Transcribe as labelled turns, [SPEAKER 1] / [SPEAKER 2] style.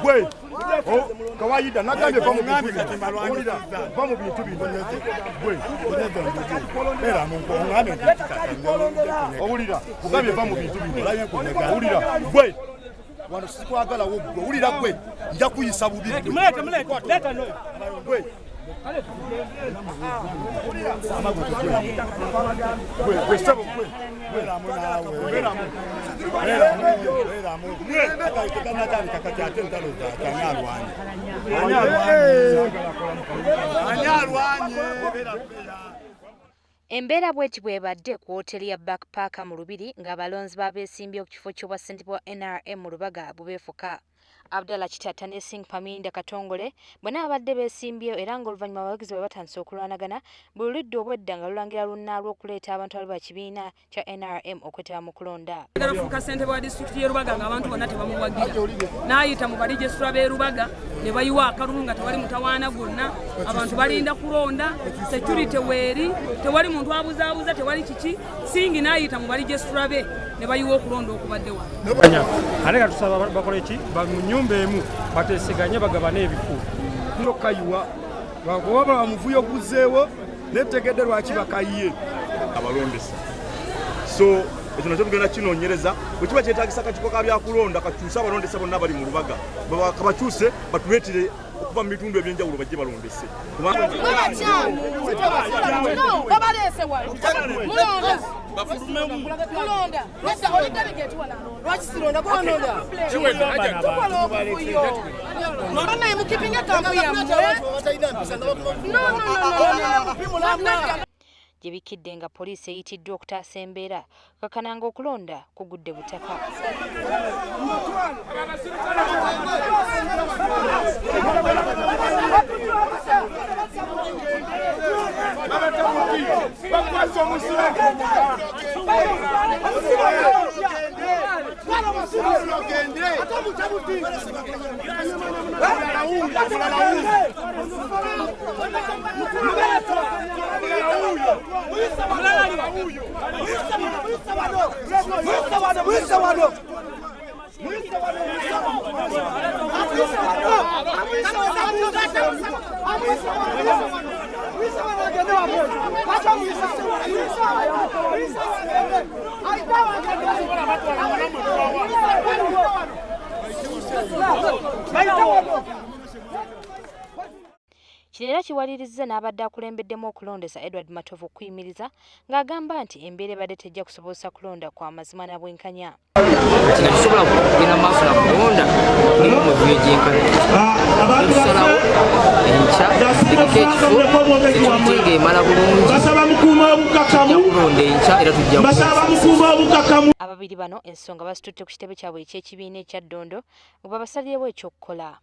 [SPEAKER 1] Gwe kawaida nagambye va mu bintu bino gwe era mungambe owulira kugambye va mu bintu bino owulira gwe wano sikwagala wo gwe owulira gwe nja kuyisa bubi gwe
[SPEAKER 2] Embeera bw'eti bw'ebadde ku wooteeri ya Backpack mu Lubiri ng'abalonzi b'abeesimbye ku kifo ky'obwa ssentebe wa NRM mu Lubaga bubeefuka. Abdallah Kitata ne Singh Paminda Katongole bonna abadde beesimbyeyo era ng'oluvannyuma abawagizi bwe batandise okulwanagana buli ludda obwedda nga lulangira lunnaalwo okuleeta abantu abali ba kibiina kya NRM okwetaba mu kulonda.
[SPEAKER 3] Agafuuka ssentebe wa disitulikiti y'e Lubaga ng'abantu bonna tebamuwagira n'ayita mu balijisitula b'e Lubaga ne bayiwa akalulu nga tewali mutawaana gwonna abantu balinda kulonda security weeri tewali muntu abuzaabuza tewali kiki Singi n'ayita mu balijisitula be ne bayiwa okulonda okubadde wano.
[SPEAKER 4] Ate tusaba bakole ki mu nyumba emu bateeseganye bagabane ebifu
[SPEAKER 1] no kayiwa bakuba bamuvuyo guzeewo netegedde lwaki bakayiye abalondesa so ekyo nakyo tugenda kinoonyereza bwe kiba kyetaagisa akakiiko ka byakulonda kakyuse abalondesa bonna bali mu Lubaga kabakyuse batuleetere okuva mu bitundu ebyenjawulo bajje balondese
[SPEAKER 2] gye bikidde nga poliisi eyitiddwa okutaasa embeera kakananga okulonda kugudde butaka. Kino era kiwalirizza n'abadde akulembeddemu okulondesa Edward Matovu okuyimiriza ng'agamba nti embeera ebadde tejja kusobosa kulonda kwa mazima na bwenkanya.
[SPEAKER 5] Kino kisobola kugenda maaso na kulonda mu by'enkanya. Tusalawo enkya ekifo ekitutinga emala bulungi tujja kulonda enkya era tujja
[SPEAKER 2] ababiri bano ensonga basitutte ku kitebe kyabwe eky'ekibiina ekya Ddondo nga babasalyewo ekyokukola.